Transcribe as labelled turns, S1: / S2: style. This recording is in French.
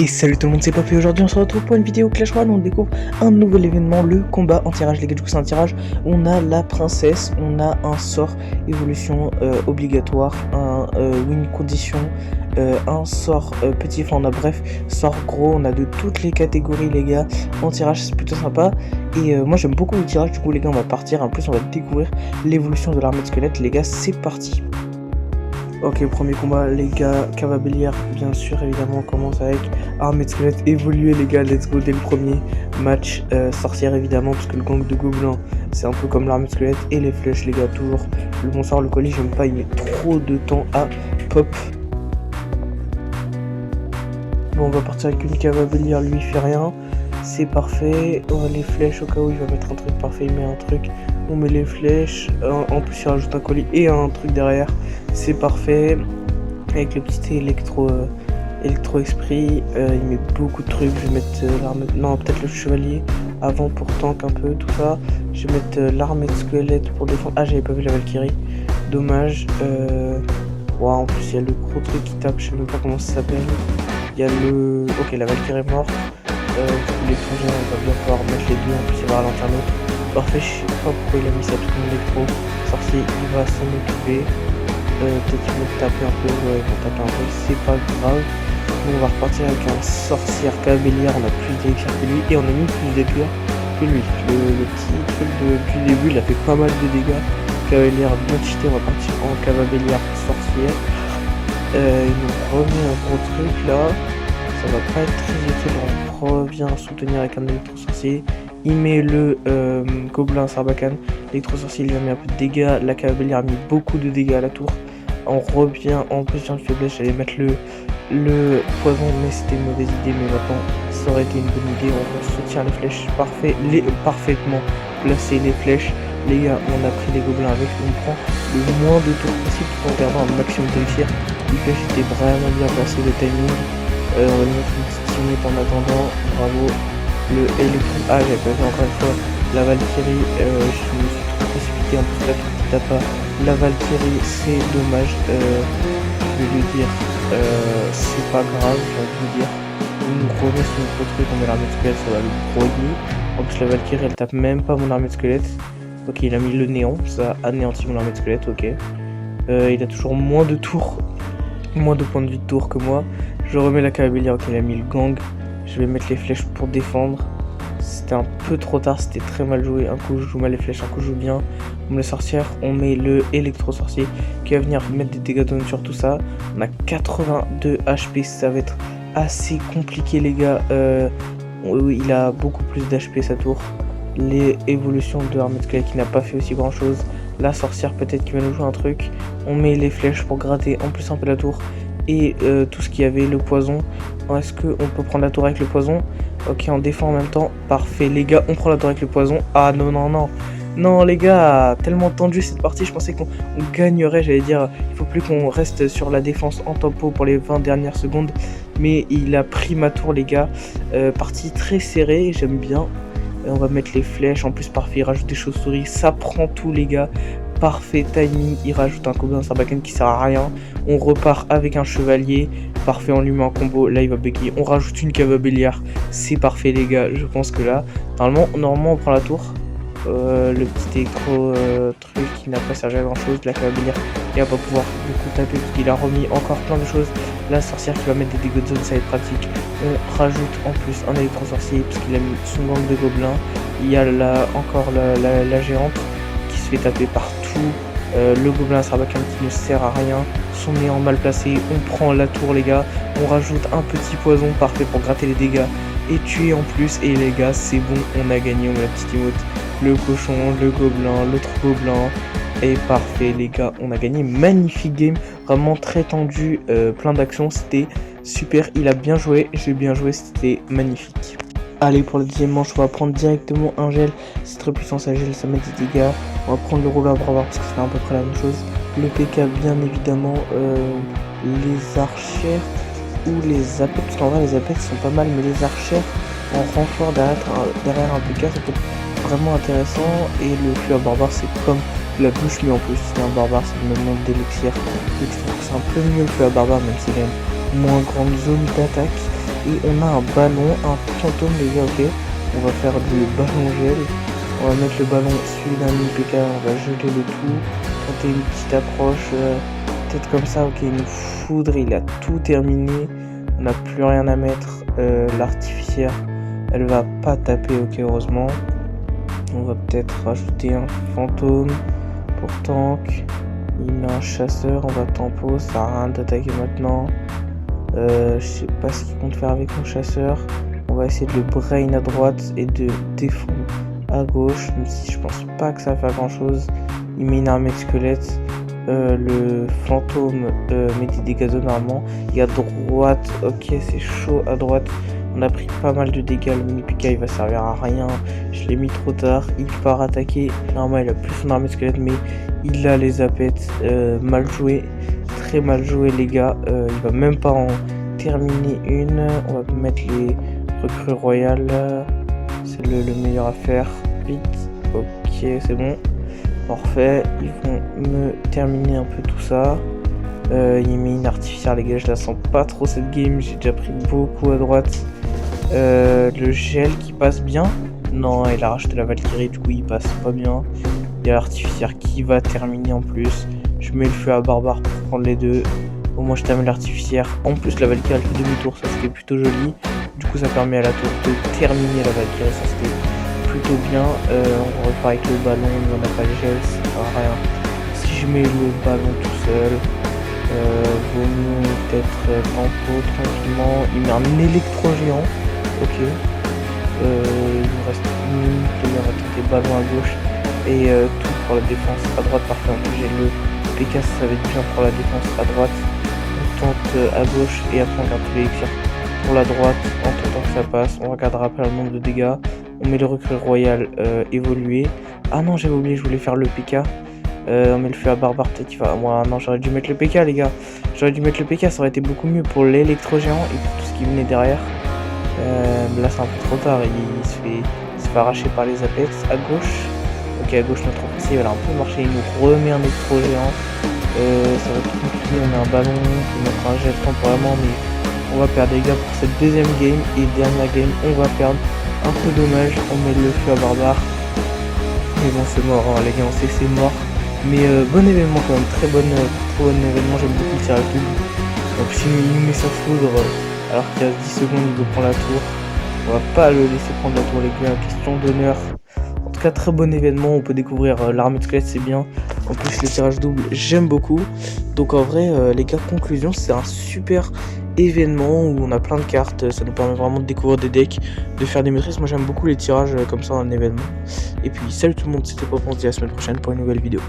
S1: Et salut tout le monde, c'est Papy. Aujourd'hui on se retrouve pour une vidéo Clash Royale où on découvre un nouvel événement, le combat en tirage. Les gars, du coup c'est un tirage où on a la princesse, on a un sort évolution obligatoire, un win condition, un sort petit, enfin on a bref, sort gros, on a de toutes les catégories les gars en tirage, c'est plutôt sympa. Et moi j'aime beaucoup le tirage, du coup les gars on va partir, en plus on va découvrir l'évolution de l'armée de squelette. Les gars, c'est parti. Ok, premier combat, les gars, Cava Bélière, bien sûr, évidemment, on commence avec armée de squelette évoluée, les gars, let's go dès le premier match. Sorcière, évidemment, parce que le gang de gobelins, c'est un peu comme l'armée de squelette, et les flèches, les gars, toujours. Le bonsoir, le colis, j'aime pas, il met trop de temps à pop. Bon, on va partir avec une Cava Bélière, lui, il fait rien, c'est parfait. Les flèches, au cas où il va mettre un truc parfait, il met un truc. On met les flèches, en plus il rajoute un colis et un truc derrière, c'est parfait. Avec le petit électro esprit, il met beaucoup de trucs. Je vais mettre l'armée, non peut-être le chevalier avant pour tank un peu tout ça. Je vais mettre l'armée de squelette pour défendre. Ah, j'avais pas vu la Valkyrie, dommage. Wow, en plus il y a le gros truc qui tape, je sais même pas comment ça s'appelle. Il y a le... Ok, la Valkyrie est morte. L'étranger, on va bien pouvoir mettre les deux, en plus il va ralentir l'autre. Parfait, je sais pas pourquoi il a mis ça tout mon électro. Sorcier, il va s'en occuper. Peut-être qu'il va taper un peu, ouais, il va taper un peu, c'est pas grave. Donc on va repartir avec un sorcière Cavalière, on a plus d'élixir que lui et on a mis plus d'épure que lui. Le petit truc du début, il a fait pas mal de dégâts. Cavalière bien cheaté, on va partir en Cavalière sorcière. Il nous remet un gros truc là. Ça va pas être très utile, on revient soutenir avec un électro-sorcier. Il met le gobelin Sarbacane, l'électro-sorcier il a mis un peu de dégâts, la cavalière a mis beaucoup de dégâts à la tour. On revient en position de faiblesse, j'allais mettre le poison mais c'était une mauvaise idée, mais maintenant ça aurait été une bonne idée. On soutient les flèches, parfait, parfaitement placé les flèches. Les gars, on a pris les gobelins avec, on prend le moins de tours possible tout en gardant un maximum d'élixir. Les flèches étaient vraiment bien placées, le timing. On va lui mettre une petite minute en attendant, bravo. Le électro, ah j'avais pas vu encore une fois la Valkyrie, je me suis trop précipité, en plus là tout qui tape pas la Valkyrie, c'est dommage. Je vais lui dire c'est pas grave, j'ai envie de lui dire. Il nous remet sur notre truc, on met l'armée de squelette, ça va le broyer. En plus la Valkyrie elle tape même pas mon armée de squelette. Ok, il a mis le néant, ça anéantit mon armée de squelette, ok. Il a toujours moins de tours, moins de points de vie de tour que moi. Je remets la cavalière, ok, il a mis le gang. Je vais mettre les flèches pour défendre. C'était un peu trop tard, c'était très mal joué. Un coup je joue mal les flèches, un coup je joue bien. On met la sorcière, on met le électro-sorcier qui va venir mettre des dégâts de zone sur tout ça. On a 82 HP, ça va être assez compliqué les gars. Il a beaucoup plus d'HP sa tour. Les évolutions de l'armée de squelette qui n'a pas fait aussi grand chose. La sorcière peut-être qui va nous jouer un truc. On met les flèches pour gratter en plus un peu la tour. Et tout ce qu'il y avait, le poison. Est-ce qu'on peut prendre la tour avec le poison? Ok, on défend en même temps. Parfait, les gars, on prend la tour avec le poison. Ah non, non, non. Non, les gars, tellement tendu cette partie. Je pensais qu'on gagnerait, j'allais dire. Il faut plus qu'on reste sur la défense en tempo pour les 20 dernières secondes. Mais il a pris ma tour, les gars. Partie très serrée, j'aime bien. On va mettre les flèches. En plus, parfait, il rajoute des chauves-souris. Ça prend tout, les gars. Parfait timing, il rajoute un gobelin Sarbacane qui sert à rien. On repart avec un chevalier. Parfait, on lui met un combo. Là, il va bégayer. On rajoute une Cava Bélière. C'est parfait, les gars. Je pense que là, normalement on prend la tour. Le petit électro truc qui n'a pas servi à grand chose. La Cava Bélière, il va pas pouvoir beaucoup taper parce qu'il a remis encore plein de choses. La sorcière qui va mettre des dégâts de zone, ça va être pratique. On rajoute en plus un électro-sorcier parce qu'il a mis son gang de gobelins. Il y a encore la géante qui se fait taper partout. Le gobelin Sarbacane qui ne sert à rien, son néant mal placé, on prend la tour les gars, on rajoute un petit poison parfait pour gratter les dégâts et tuer en plus, et les gars c'est bon, on a gagné, on met la petite emote, le cochon, le gobelin, l'autre gobelin, et parfait les gars, on a gagné, magnifique game, vraiment très tendu, plein d'actions, c'était super, il a bien joué, j'ai bien joué, c'était magnifique. Allez, pour le deuxième manche, on va prendre directement un gel. C'est très puissant, ça gèle, ça met des dégâts. On va prendre le rouleau à bravard parce que c'est à peu près la même chose. Le PK, bien évidemment. Les archères ou les apex. Parce qu'en vrai, les apex sont pas mal, mais les archères en renfort derrière un PK, ça peut être vraiment intéressant. Et le flux à barbare, c'est comme la bouche, mais en plus, c'est un barbare, c'est le même nombre d'élixir. Donc, je trouve que c'est un peu mieux le flux à barbare, même s'il a une moins grande zone d'attaque. Et on a un ballon, un fantôme les gars, ok. On va faire du ballon gel. On va mettre le ballon celui d'un mini PK, on va geler le tout. Tenter une petite approche, peut-être comme ça, ok. Une foudre, il a tout terminé. On n'a plus rien à mettre. L'artificière, elle va pas taper, ok, heureusement. On va peut-être rajouter un fantôme pour tank. Il met un chasseur, on va tempo, ça sert à rien d'attaquer maintenant. Je sais pas ce qu'il compte faire avec mon chasseur. On va essayer de le brain à droite et de défendre à gauche, même si je pense pas que ça va faire grand chose. Il met une armée de squelettes. Le fantôme met des dégâts de normalement. Et à droite, ok, c'est chaud à droite. On a pris pas mal de dégâts. Le mini PK il va servir à rien. Je l'ai mis trop tard. Il part attaquer. Normalement, il a plus son armée de squelettes, mais il a les zapettes. Mal joué. Très mal joué, les gars. Il va même pas en terminer une. On va mettre les recrues royales. C'est le meilleur à faire. Vite. Ok, c'est bon. Parfait. Ils vont me terminer un peu tout ça. Il met une artificière, les gars. Je la sens pas trop cette game. J'ai déjà pris beaucoup à droite. Le gel qui passe bien. Non, il a racheté la Valkyrie, du coup il passe pas bien. Il y a l'artificière qui va terminer en plus. Je mets le feu à barbare pour prendre les deux. Au moins je termine l'artificière. En plus la Valkyrie fait demi-tour, ça c'était plutôt joli. Du coup ça permet à la tour de terminer la Valkyrie, ça c'était plutôt bien. On repart avec le ballon, mais on n'a pas le gel, ça sert à rien. Si je mets le ballon tout seul, vaut mieux peut-être tempo tranquillement. Il met un électro géant. Ok. Il nous reste une minute, on va tenter ballon à gauche et tout pour la défense à droite. Parfait, en plus j'ai le PK, ça va être bien pour la défense à droite. On tente à gauche et après on regarde tous les élixirs pour la droite en tentant que ça passe. On regardera après le nombre de dégâts. On met le recrue royal évoluer. Ah non, j'avais oublié, je voulais faire le PK. On met le feu à barbare, peut-être il va. Moi, non, j'aurais dû mettre le PK, les gars. J'aurais dû mettre le PK, ça aurait été beaucoup mieux pour l'électro géant et pour tout ce qui venait derrière. Là c'est un peu trop tard, il se fait arracher par les apex à gauche. Ok, à gauche notre offensive elle a un peu marché, il nous remet un électro géant. Ça va être compliqué, on a un ballon, on peut mettre un jet temporairement, mais on va perdre les gars pour cette deuxième game. Et dernière game on va perdre, un peu dommage, on met le feu à barbare. Mais bon c'est mort hein, les gars, on sait que c'est mort. Mais bon événement quand même, très bon événement, j'aime beaucoup le tirage double. En plus il nous met sa foudre. Alors qu'il reste 10 secondes, il veut prendre la tour. On va pas le laisser prendre la tour, les gars. Question d'honneur. En tout cas, très bon événement. On peut découvrir l'armée de squelettes, c'est bien. En plus, le tirage double, j'aime beaucoup. Donc, en vrai, les gars, conclusion, c'est un super événement où on a plein de cartes. Ça nous permet vraiment de découvrir des decks, de faire des maîtrises. Moi, j'aime beaucoup les tirages comme ça en événement. Et puis, salut tout le monde, c'était Pop. On se dit à la semaine prochaine pour une nouvelle vidéo.